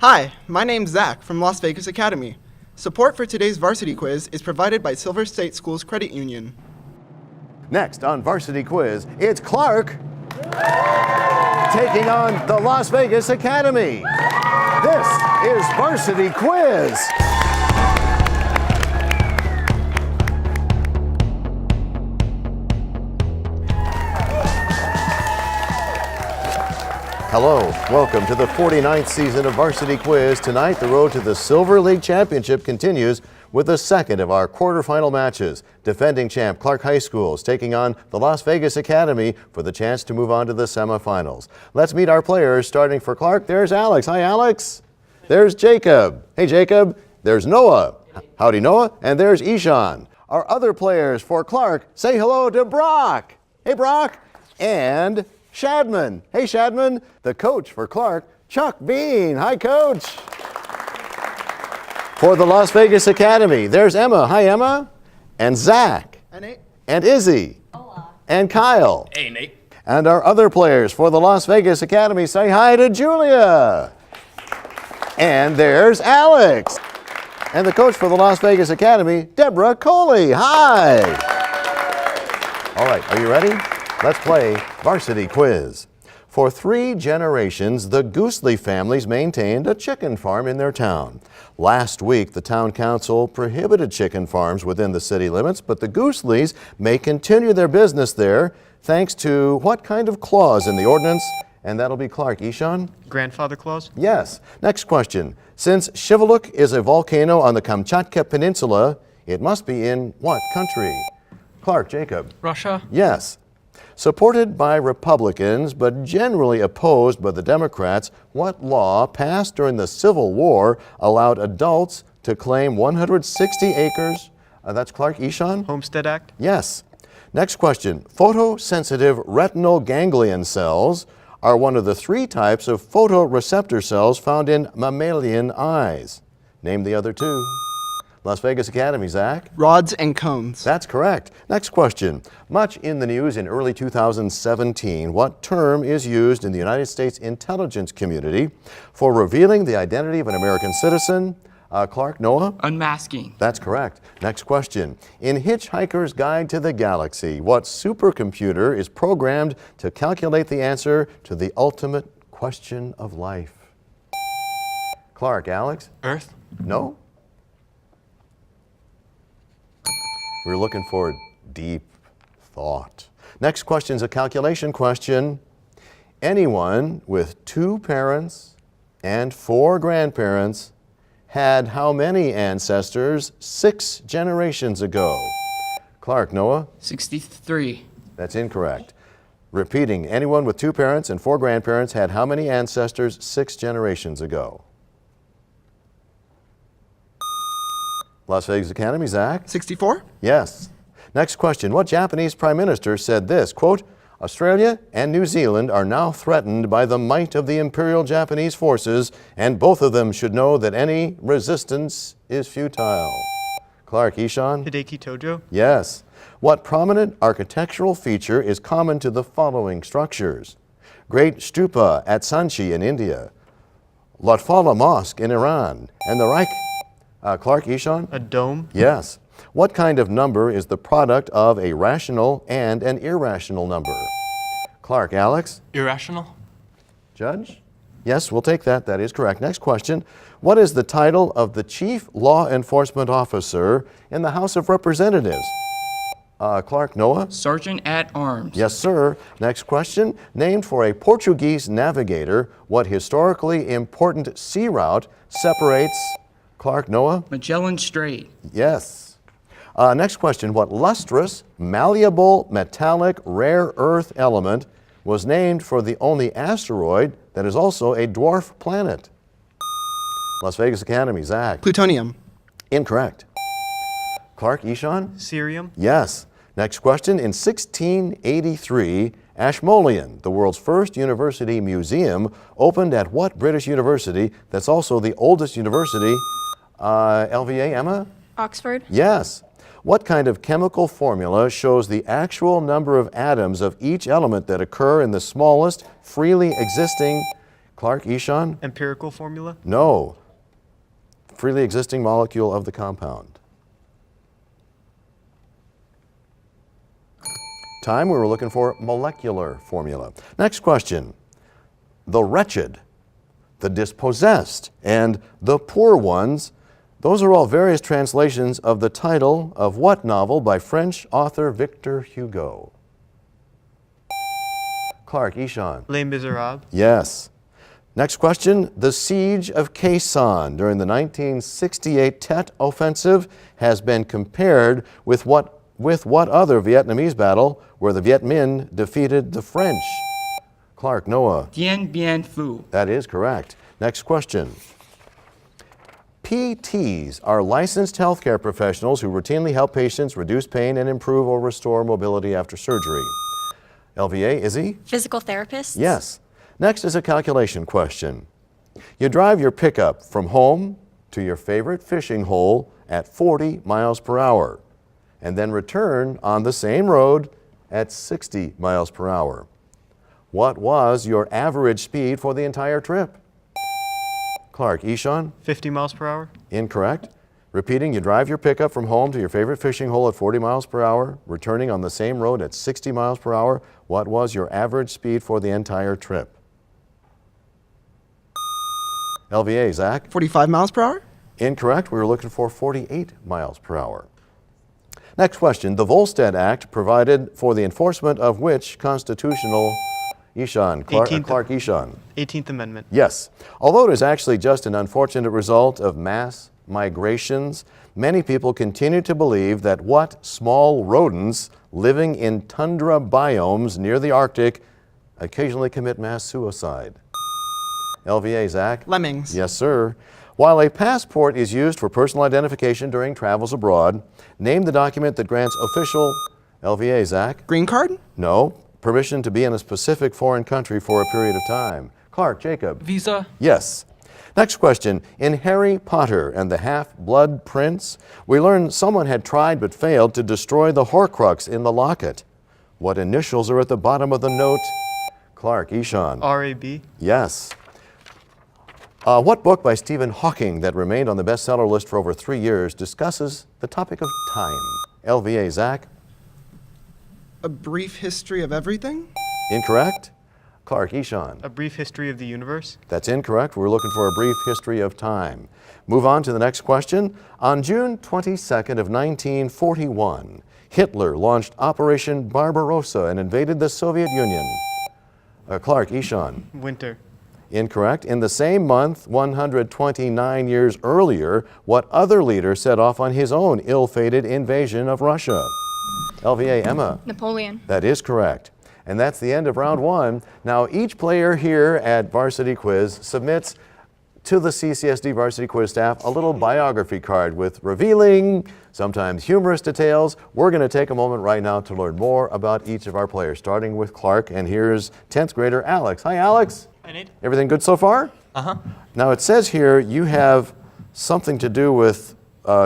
Hi, my name's Zach from Las Vegas Academy. Support for today's varsity quiz is provided by Silver State Schools Credit Union. Next on Varsity Quiz, it's Clark taking on the Las Vegas Academy. This is Varsity Quiz. Hello, welcome to the 49th season of Varsity Quiz. Tonight, the road to the Silver League Championship continues with the second of our quarterfinal matches. Defending champ Clark High School is taking on the Las Vegas Academy for the chance to move on to the semifinals. Let's meet our players. Starting for Clark, there's Alex. Hi, Alex. There's Jacob. Hey, Jacob. There's Noah. Howdy, Noah. And there's Ishan. Our other players for Clark, say hello to Brock. Hey, Brock. And Shadman. Hey, Shadman. The coach for Clark, Chuck Bean. Hi, Coach. For the Las Vegas Academy, there's Emma. Hi, Emma. And Zach. And Nate. And Izzy. Hola. And Kyle. Hey, Nate. And our other players for the Las Vegas Academy, say hi to Julia. And there's Alex. And the coach for the Las Vegas Academy, Deborah Coley. Hi. All right, are you ready? Let's play Varsity Quiz. For 3 generations, the Goosley families maintained a chicken farm in their town. Last week, the town council prohibited chicken farms within the city limits, but the Goosleys may continue their business there thanks to what kind of clause in the ordinance? And that'll be Clark. Ishan? Grandfather clause? Yes. Next question. Since Shivaluk is a volcano on the Kamchatka Peninsula, it must be in what country? Clark, Jacob. Russia? Yes. Supported by Republicans, but generally opposed by the Democrats, what law passed during the Civil War allowed adults to claim 160 acres? That's Clark. Ishan? Homestead Act? Yes. Next question. Photosensitive retinal ganglion cells are one of the 3 types of photoreceptor cells found in mammalian eyes. Name the other 2. Las Vegas Academy, Zach? Rods and cones. That's correct. Next question. Much in the news in early 2017, what term is used in the United States intelligence community for revealing the identity of an American citizen? Clark, Noah? Unmasking. That's correct. Next question. In Hitchhiker's Guide to the Galaxy, what supercomputer is programmed to calculate the answer to the ultimate question of life? Clark, Alex? Earth? No? We're looking for deep thought. Next question is a calculation question. Anyone with 2 parents and 4 grandparents had how many ancestors 6 generations ago? Clark, Noah? 63. That's incorrect. Repeating, anyone with 2 parents and 4 grandparents had how many ancestors 6 generations ago? Las Vegas Academy, Zach? 64? Yes. Next question. What Japanese prime minister said this, quote, Australia and New Zealand are now threatened by the might of the Imperial Japanese forces, and both of them should know that any resistance is futile. Clark, Ishan? Hideki Tojo? Yes. What prominent architectural feature is common to the following structures? Great Stupa at Sanchi in India, Lotfala Mosque in Iran, and the Reich. Clark, Ishan? A dome? Yes. What kind of number is the product of a rational and an irrational number? Clark, Alex? Irrational? Judge? Yes, we'll take that. That is correct. Next question. What is the title of the Chief Law Enforcement Officer in the House of Representatives? Clark, Noah? Sergeant at Arms? Yes, sir. Next question. Named for a Portuguese navigator, what historically important sea route separates... Clark, Noah? Magellan Strait? Yes. Next question. What lustrous, malleable, metallic, rare earth element was named for the only asteroid that is also a dwarf planet? Las Vegas Academy, Zach? Plutonium. Incorrect. Clark, Ishan? Cerium? Yes. Next question. In 1683, Ashmolean, the world's first university museum, opened at what British university that's also the oldest university? LVA, Emma? Oxford? Yes. What kind of chemical formula shows the actual number of atoms of each element that occur in the smallest freely existing Clark, Ishan? Empirical formula? No. Freely existing molecule of the compound. Time, we were looking for molecular formula. Next question. The wretched, the dispossessed, and the poor ones, those are all various translations of the title of what novel by French author Victor Hugo? Clark, Ishan. Les Miserables? Yes. Next question. The siege of Khe Sanh during the 1968 Tet Offensive has been compared with what other Vietnamese battle where the Viet Minh defeated the French? Clark, Noah. Dien Bien Phu. That is correct. Next question. PTs are licensed healthcare professionals who routinely help patients reduce pain and improve or restore mobility after surgery. LVA, Izzy? Physical therapists? Yes. Next is a calculation question. You drive your pickup from home to your favorite fishing hole at 40 miles per hour and then return on the same road at 60 miles per hour. What was your average speed for the entire trip? Clark, Ishan? 50 miles per hour? Incorrect. Repeating, you drive your pickup from home to your favorite fishing hole at 40 miles per hour, returning on the same road at 60 miles per hour. What was your average speed for the entire trip? LVA, Zach? 45 miles per hour? Incorrect. We were looking for 48 miles per hour. Next question. The Volstead Act provided for the enforcement of which constitutional... Ishan, Clark, 18th. Ishan. 18th Amendment. Yes. Although it is actually just an unfortunate result of mass migrations, many people continue to believe that what small rodents living in tundra biomes near the Arctic occasionally commit mass suicide. LVA, Zach? Lemmings. Yes, sir. While a passport is used for personal identification during travels abroad, name the document that grants official... LVA, Zach? Green card? No. Permission to be in a specific foreign country for a period of time. Clark, Jacob? Visa. Yes. Next question. In Harry Potter and the Half-Blood Prince, we learn someone had tried but failed to destroy the Horcrux in the locket. What initials are at the bottom of the note? Clark, Ishan? RAB? Yes. What book by Stephen Hawking that remained on the bestseller list for over 3 years discusses the topic of time? LVA, Zach? A Brief History of Everything? Incorrect. Clark, Ishan? A Brief History of the Universe? That's incorrect. We're looking for a brief history of time. Move on to the next question. On June 22nd of 1941, Hitler launched Operation Barbarossa and invaded the Soviet Union. Clark, Ishan? Winter. Incorrect. In the same month, 129 years earlier, what other leader set off on his own ill-fated invasion of Russia? LVA, Emma? Napoleon. That is correct. And that's the end of round one. Now, each player here at Varsity Quiz submits to the CCSD Varsity Quiz staff a little biography card with revealing, sometimes humorous details. We're going to take a moment right now to learn more about each of our players, starting with Clark. And here's 10th grader Alex. Hi, Alex. Hi, Nate. Everything good so far? Uh-huh. Now, it says here you have something to do with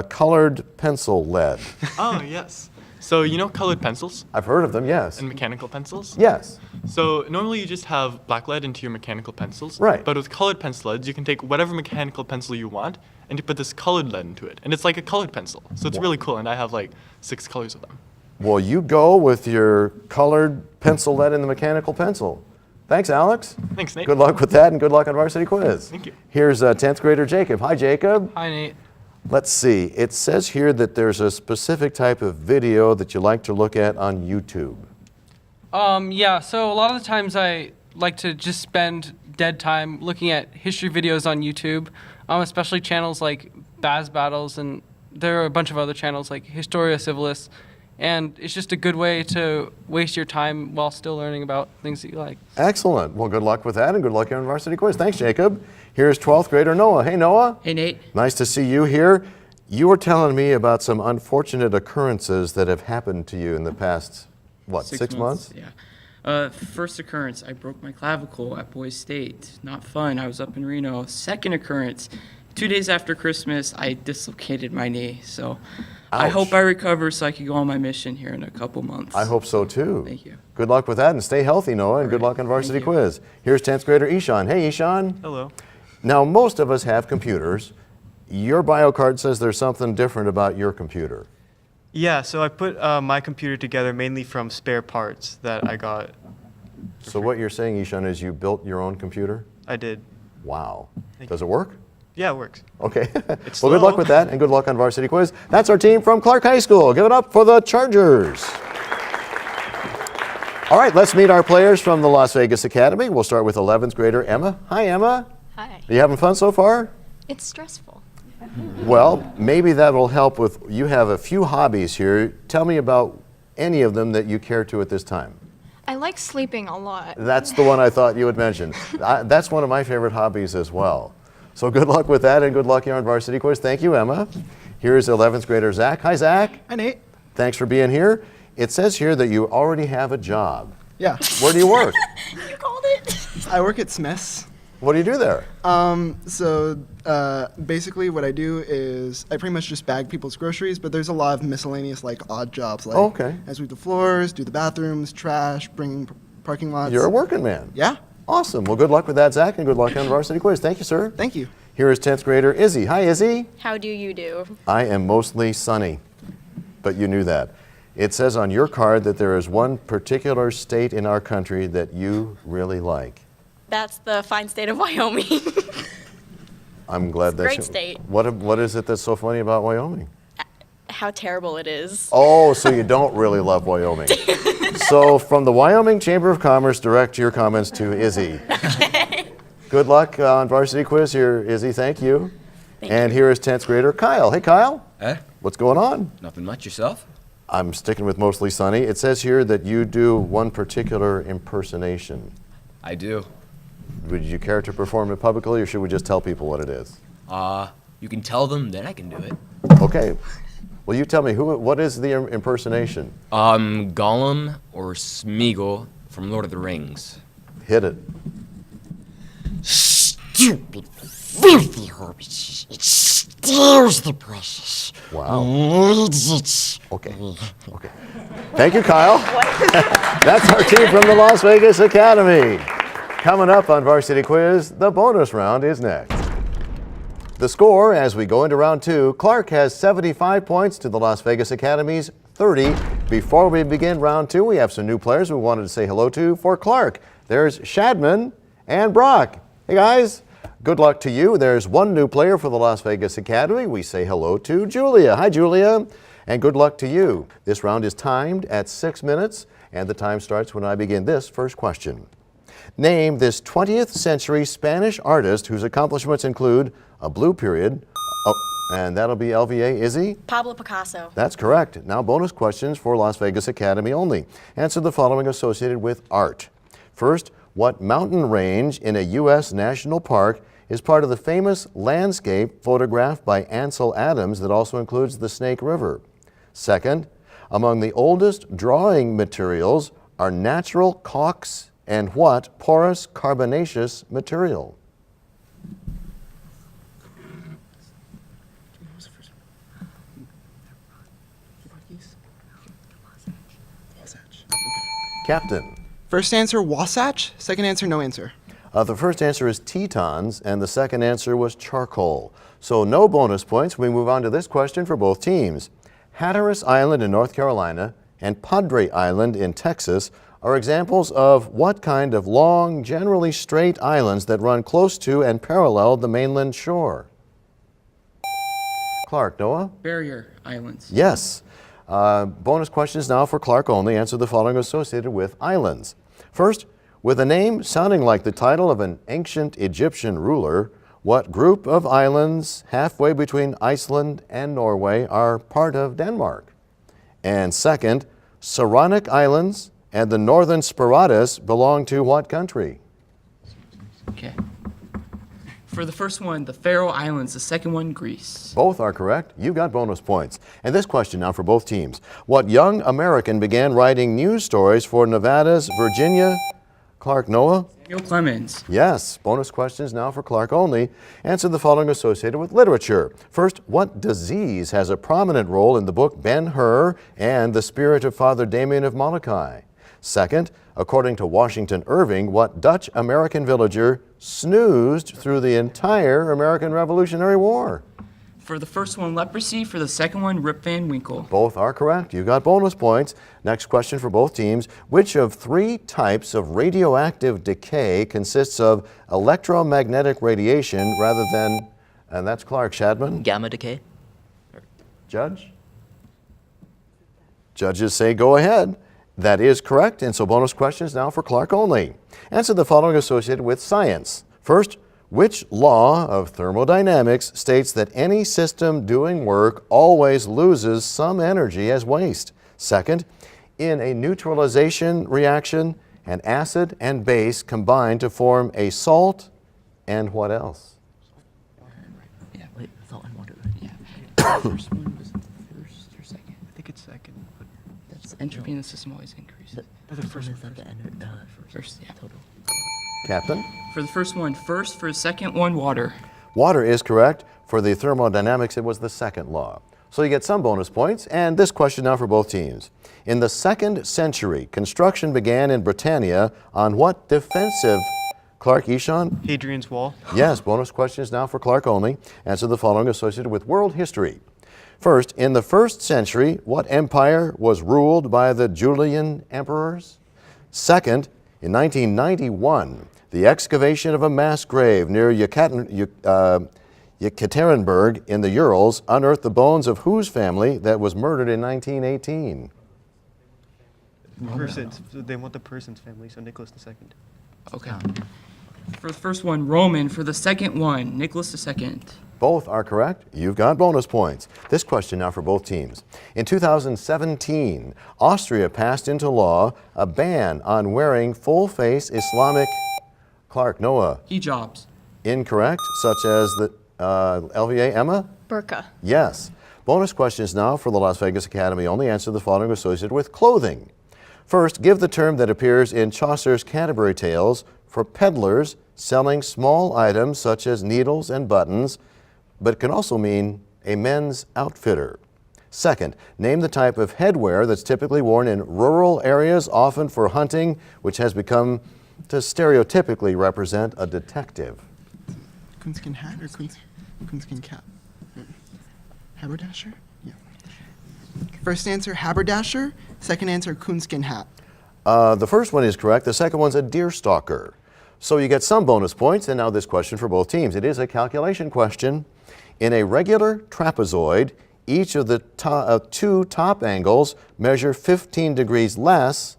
colored pencil lead. Oh, yes. So you know colored pencils I've heard of them, yes. and mechanical pencils? Yes. So normally you just have black lead into your mechanical pencils. Right. But with colored pencil leads, you can take whatever mechanical pencil you want and you put this colored lead into it. And it's like a colored pencil. So it's really cool. And I have like 6 colors of them. Well, you go with your colored pencil lead in the mechanical pencil. Thanks, Alex. Thanks, Nate. Good luck with that and good luck on Varsity Quiz. Thank you. Here's 10th grader Jacob. Hi, Jacob. Hi, Nate. Let's see. It says here that there's a specific type of video that you like to look at on YouTube. Yeah, so a lot of the times I like to just spend dead time looking at history videos on YouTube, especially channels like Baz Battles, and there are a bunch of other channels like Historia Civilis, and it's just a good way to waste your time while still learning about things that you like. Excellent. Well, good luck with that and good luck on Varsity Quiz. Thanks, Jacob. Here's 12th grader Noah. Hey, Noah. Hey, Nate. Nice to see you here. You were telling me about some unfortunate occurrences that have happened to you in the past, what, 6 months? Yeah. First occurrence, I broke my clavicle at Boys State. Not fun. I was up in Reno. Second occurrence, 2 days after Christmas, I dislocated my knee. So I Ouch. hope I recover so I can go on my mission here in a couple months. I hope so too. Thank you. Good luck with that and stay healthy, Noah, and good luck on Varsity Quiz. Here's 10th grader Ishan. Hey, Ishan. Hello. Now, most of us have computers. Your bio card says there's something different about your computer. Yeah, so I put my computer together mainly from spare parts that I got. So what you're saying, Ishan, is you built your own computer? I did. Wow. Thank Does it work? Yeah, it works. Okay. It's Well, good luck slow. with that and good luck on Varsity Quiz. That's our team from Clark High School. Give it up for the Chargers. All right, let's meet our players from the Las Vegas Academy. We'll start with 11th grader Emma. Hi, Emma. Hi. Are you having fun so far? It's stressful. Well, maybe that will help with, you have a few hobbies here. Tell me about any of them that you care to at this time. I like sleeping a lot. That's the one I thought you would mention. That's one of my favorite hobbies as well. So good luck with that and good luck here on Varsity Quiz. Thank you, Emma. Here's 11th grader Zach. Hi, Zach. Hi, Nate. Thanks for being here. It says here that you already have a job. Yeah, Where do you work? You called it? I work at Smith's. What do you do there? Basically what I do is I pretty much just bag people's groceries, but there's a lot of miscellaneous like odd jobs like Okay. I sweep the floors, do the bathrooms, trash, bring parking lots. You're a working man. Yeah, Awesome. Well, good luck with that, Zach, and good luck on Varsity Quiz. Thank you, sir. thank you. Here is 10th grader Izzy. Hi, Izzy. How do you do? I am mostly sunny, but you knew that. It says on your card that there is one particular state in our country that you really like. That's the fine state of Wyoming. I'm glad It's a that great you- state. What is it that's so funny about Wyoming? How terrible it is. Oh, so you don't really love Wyoming. So from the Wyoming Chamber of Commerce, direct your comments to Izzy. Good luck on Varsity Quiz here, Izzy. Thank you. And here is 10th grader Kyle. Hey, Kyle. Eh? What's going on? Nothing much yourself? I'm sticking with mostly sunny. It says here that you do one particular impersonation. I do. Would you care to perform it publicly, or should we just tell people what it is? You can tell them, then I can do it. Okay. Well, you tell me, what is the impersonation? Gollum or Smeagol from Lord of the Rings. Hit it. Stupid, filthy hobbits. It steals the precious. Wow. Needs it. Okay. Okay. Thank you, Kyle. That's our team from the Las Vegas Academy. Coming up on Varsity Quiz, the bonus round is next. The score as we go into round two, Clark has 75 points to the Las Vegas Academy's 30. Before we begin round two, we have some new players we wanted to say hello to for Clark. There's Shadman and Brock. Hey guys, good luck to you. There's one new player for the Las Vegas Academy. We say hello to Julia. Hi, Julia. And good luck to you. This round is timed at 6 minutes, and the time starts when I begin this first question. Name this 20th century Spanish artist whose accomplishments include a blue period, and that'll be LVA. Izzy? Pablo Picasso. That's correct. Now bonus questions for Las Vegas Academy only. Answer the following associated with art. First, what mountain range in a U.S. national park is part of the famous landscape photographed by Ansel Adams that also includes the Snake River? Second, among the oldest drawing materials are natural caulks and what porous carbonaceous material? Captain. First answer, Wasatch. Second answer, no answer. The first answer is Tetons, and the second answer was charcoal. So no bonus points. We move on to this question for both teams. Hatteras Island in North Carolina and Padre Island in Texas are examples of what kind of long, generally straight islands that run close to and parallel the mainland shore? Clark, Noah? Barrier Islands. Yes. Bonus questions now for Clark only. Answer the following associated with islands. First, with a name sounding like the title of an ancient Egyptian ruler, what group of islands halfway between Iceland and Norway are part of Denmark? And second, Saronic Islands and the Northern Sporades belong to what country? Okay. For the first one, the Faroe Islands. The second one, Greece. Both are correct. You got bonus points. And this question now for both teams. What young American began writing news stories for Nevada's Virginia Clark Noah? Samuel Clemens. Yes. Bonus questions now for Clark only. Answer the following associated with literature. First, what disease has a prominent role in the book Ben-Hur and The Spirit of Father Damien of Molokai? Second, according to Washington Irving, what Dutch-American villager snoozed through the entire American Revolutionary War? For the first one, leprosy. For the second one, Rip Van Winkle. Both are correct. You got bonus points. Next question for both teams. Which of three types of radioactive decay consists of electromagnetic radiation rather than, and that's Clark Shadman? Gamma decay. Judge? Judges say go ahead. That is correct, and so bonus questions now for Clark only. Answer the following associated with science. First, which law of thermodynamics states that any system doing work always loses some energy as waste? Second, in a neutralization reaction, an acid and base combine to form a salt and what else? Wait, salt and water. Yeah. The first one was first or second? I think it's second. But That's entropy in the system always increases. The first one is the First, yeah. total. Captain? For the first one, first. For the second one, water. Water is correct. For the thermodynamics, it was the second law. So you get some bonus points, and this question now for both teams. In the 2nd century, construction began in Britannia on what defensive? Clark Ishan? Hadrian's Wall. Yes, bonus questions now for Clark only. Answer the following associated with world history. First, in the 1st century, what empire was ruled by the Julian emperors? Second, in 1991, the excavation of a mass grave near Yekaterinburg in the Urals unearthed the bones of whose family that was murdered in 1918? Persons. They want the person's family, so Nicholas II. Okay. For the first one, Roman. For the second one, Nicholas II. Both are correct. You've got bonus points. This question now for both teams. In 2017, Austria passed into law a ban on wearing full-face Islamic, Clark Noah, Hijabs. incorrect, such as the LVA Emma? Burqa. Yes. Bonus questions now for the Las Vegas Academy. Only answer the following associated with clothing. First, give the term that appears in Chaucer's Canterbury Tales for peddlers selling small items such as needles and buttons, but it can also mean a men's outfitter. Second, name the type of headwear that's typically worn in rural areas, often for hunting, which has become to stereotypically represent a detective. Coonskin hat or coonskin cap? Haberdasher? Yeah. First answer, haberdasher. Second answer, coonskin hat. The first one is correct. The second one's a deerstalker. So you get some bonus points, and now this question for both teams. It is a calculation question. In a regular trapezoid, each of the two top angles measure 15 degrees less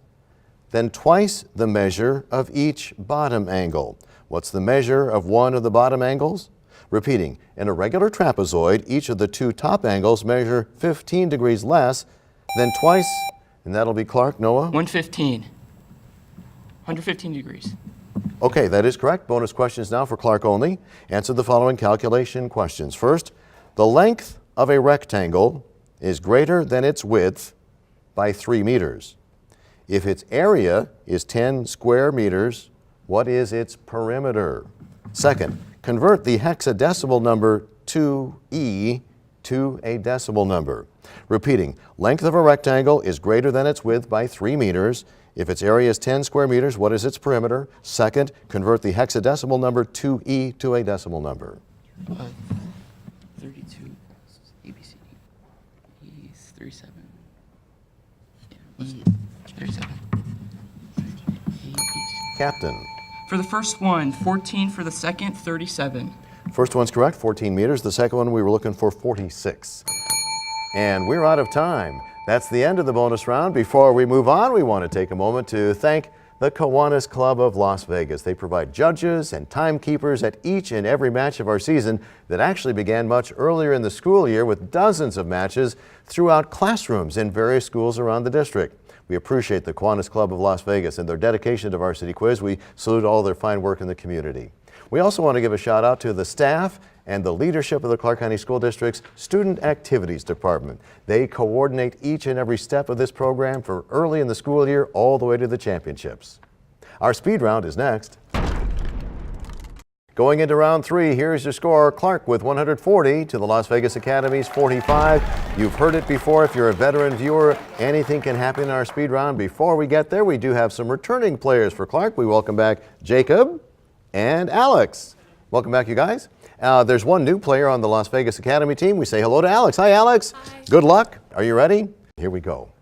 than twice the measure of each bottom angle. What's the measure of one of the bottom angles? Repeating, in a regular trapezoid, each of the two top angles measure 15 degrees less than twice, and that'll be Clark Noah. 115. 115 degrees. Okay, that is correct. Bonus questions now for Clark only. Answer the following calculation questions. First, the length of a rectangle is greater than its width by 3 meters. If its area is 10 square meters, what is its perimeter? Second, convert the hexadecimal number 2e to a decimal number. Repeating, length of a rectangle is greater than its width by 3 meters. If its area is 10 square meters, what is its perimeter? Second, convert the hexadecimal number 2e to a decimal number. 32 ABCD. E 37. E 37. Captain. For the first one, 14. For the second, 37. First one's correct, 14 meters. The second one, we were looking for 46. And we're out of time. That's the end of the bonus round. Before we move on, we want to take a moment to thank the Kiwanis Club of Las Vegas. They provide judges and timekeepers at each and every match of our season that actually began much earlier in the school year with dozens of matches throughout classrooms in various schools around the district. We appreciate the Kiwanis Club of Las Vegas and their dedication to Varsity Quiz. We salute all their fine work in the community. We also want to give a shout out to the staff and the leadership of the Clark County School District's Student Activities Department. They coordinate each and every step of this program from early in the school year all the way to the championships. Our speed round is next. Going into round 3, here's your score. Clark with 140 to the Las Vegas Academy's 45. You've heard it before. If you're a veteran viewer, anything can happen in our speed round. Before we get there, we do have some returning players for Clark. We welcome back Jacob and Alex. Welcome back, you guys. There's one new player on the Las Vegas Academy team. We say hello to Alex. Hi, Alex. Hi. Good luck. Are you ready? Here we go.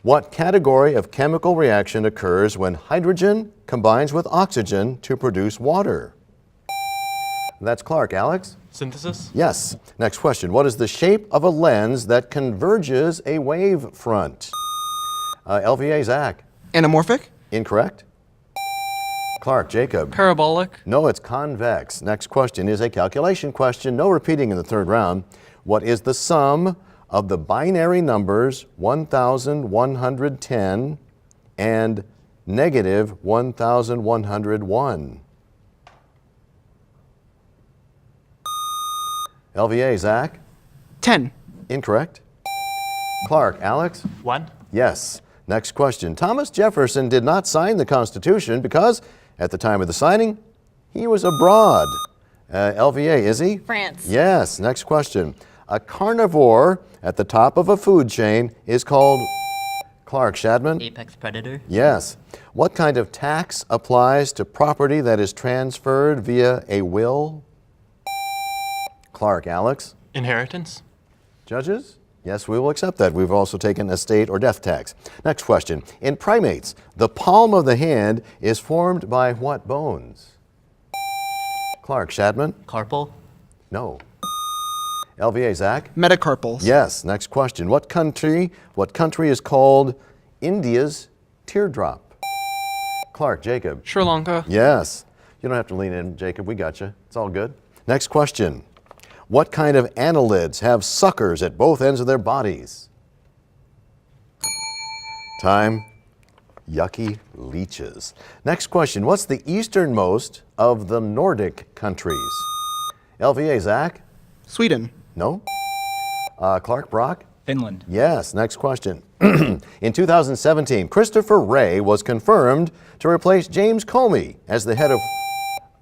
What category of chemical reaction occurs when hydrogen combines with oxygen to produce water? That's Clark. Alex? Synthesis? Yes. Next question. What is the shape of a lens that converges a wave front? LVA, Zach? Anamorphic? Incorrect. Clark, Jacob? Parabolic. No, it's convex. Next question is a calculation question. No repeating in the third round. What is the sum of the binary numbers 1,110 and negative 1,101? LVA, Zach? 10. Incorrect. Clark, Alex? 1? Yes. Next question. Thomas Jefferson did not sign the Constitution because at the time of the signing, he was abroad. LVA, is he? France. Yes. Next question. A carnivore at the top of a food chain is called Clark Shadman? Apex predator. Yes. What kind of tax applies to property that is transferred via a will? Clark, Alex? Inheritance? Judges? Yes, we will accept that. We've also taken estate or death tax. Next question. In primates, the palm of the hand is formed by what bones? Clark, Shadman? Carpal. No. LVA, Zach? Metacarpals. Yes. Next question. What country is called India's teardrop? Clark, Jacob? Sri Lanka. Yes. You don't have to lean in, Jacob. We got you. It's all good. Next question. What kind of annelids have suckers at both ends of their bodies? Time. Yucky leeches. Next question. What's the easternmost of the Nordic countries? LVA, Zach? Sweden. No. Clark, Brock? Finland. Yes. Next question. In 2017, Christopher Wray was confirmed to replace James Comey as the head of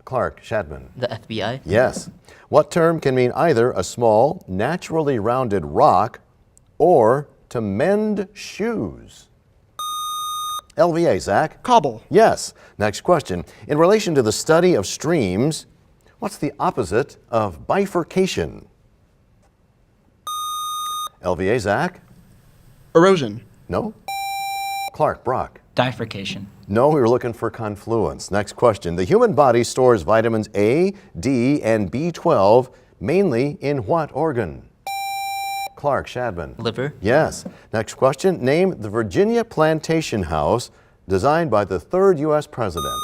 Clark, Shadman. The FBI. Yes. What term can mean either a small, naturally rounded rock or to mend shoes? LVA, Zach? Cobble. Yes. Next question. In relation to the study of streams, what's the opposite of bifurcation? LVA, Zach? Erosion. No. Clark, Brock? Bifurcation. No, we were looking for confluence. Next question. The human body stores vitamins A, D, and B12 mainly in what organ? Clark, Shadman. Liver. Yes. Next question. Name the Virginia Plantation House designed by the third U.S. president.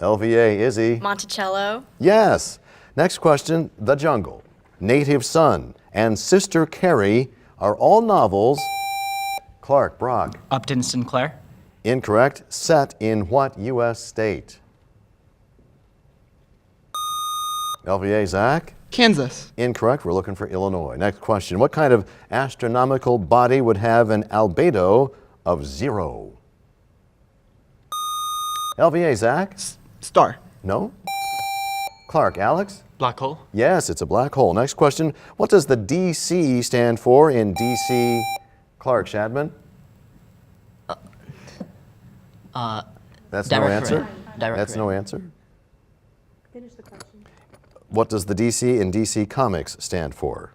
LVA, Izzy. Monticello. Yes. Next question. The Jungle, Native Son, and Sister Carrie are all novels. Clark, Brock. Upton Sinclair. Incorrect. Set in what U.S. state? LVA, Zach? Kansas. Incorrect. We're looking for Illinois. Next question. What kind of astronomical body would have an albedo of 0? LVA, Zach? Star. No. Clark, Alex? Black hole? Yes, it's a black hole. Next question. What does the DC stand for in DC? Clark, Shadman? That's no Direct answer? Correct. Direct That's no correct. answer? Finish the question. What does the DC in DC Comics stand for?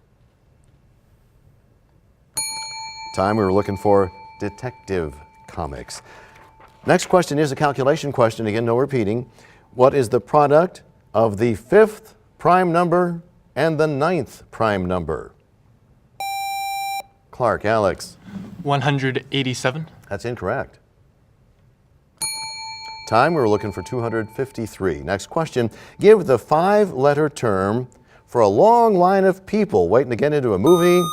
Time. We were looking for Detective Comics. Next question is a calculation question. Again, no repeating. What is the product of the 5th prime number and the 9th prime number? Clark, Alex? 187? That's incorrect. Time. We were looking for 253. Next question. Give the 5-letter term for a long line of people waiting to get into a movie.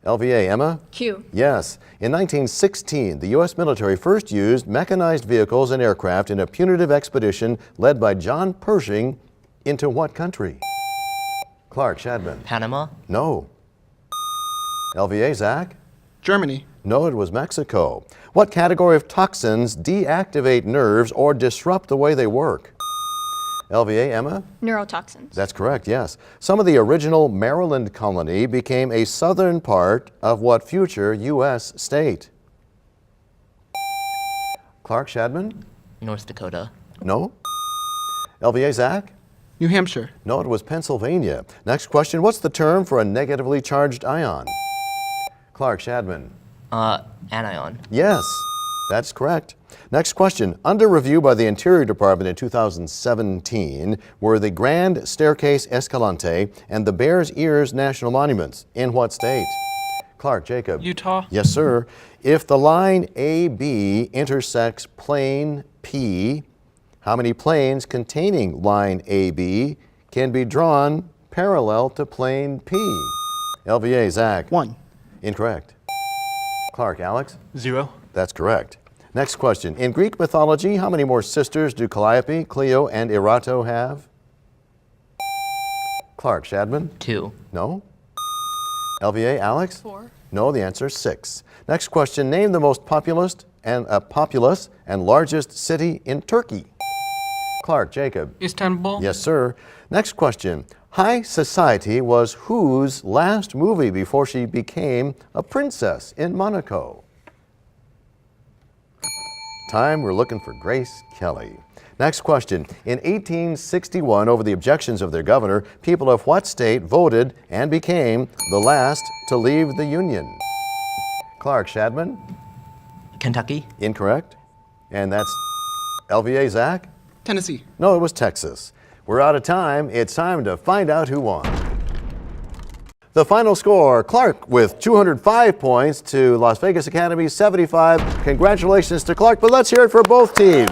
LVA, Emma? Q. Yes. In 1916, the U.S. military first used mechanized vehicles and aircraft in a punitive expedition led by John Pershing into what country? Clark, Shadman? Panama. No. LVA, Zach? Germany. No, it was Mexico. What category of toxins deactivate nerves or disrupt the way they work? LVA, Emma? Neurotoxins. That's correct, yes. Some of the original Maryland colony became a southern part of what future U.S. state? Clark Shadman? North Dakota. No. LVA, Zach? New Hampshire. No, it was Pennsylvania. Next question, what's the term for a negatively charged ion? Clark Shadman? Anion. Yes, that's correct. Next question. Under review by the Interior Department in 2017 were the Grand Staircase Escalante and the Bears Ears National Monuments. In what state? Clark, Jacob. Utah. Yes, sir. If the line AB intersects plane P, how many planes containing line AB can be drawn parallel to plane P? LVA, Zach. 1. Incorrect. Clark, Alex. 0. That's correct. Next question. In Greek mythology, how many more sisters do Calliope, Clio, and Erato have? Clark, Shadman? 2. No. LVA, Alex? 4. No, the answer is 6. Next question. Name the most populous and largest city in Turkey. Clark, Jacob? Istanbul. Yes, sir. Next question. High Society was whose last movie before she became a princess in Monaco? Time, we're looking for Grace Kelly. Next question. In 1861, over the objections of their governor, people of what state voted and became the last to leave the Union? Clark, Shadman? Kentucky. Incorrect. And that's LVA, Zach? Tennessee. No, it was Texas. We're out of time. It's time to find out who won. The final score, Clark with 205 points to Las Vegas Academy 75. Congratulations to Clark, but let's hear it for both teams.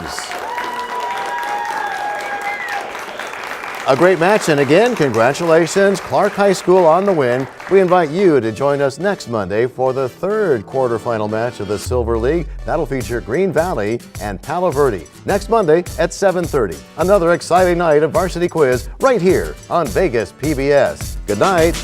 A great match, and again, congratulations, Clark High School on the win. We invite you to join us next Monday for the third quarterfinal match of the Silver League. That'll feature Green Valley and Palo Verde next Monday at 7:30. Another exciting night of Varsity Quiz right here on Vegas PBS. Good night.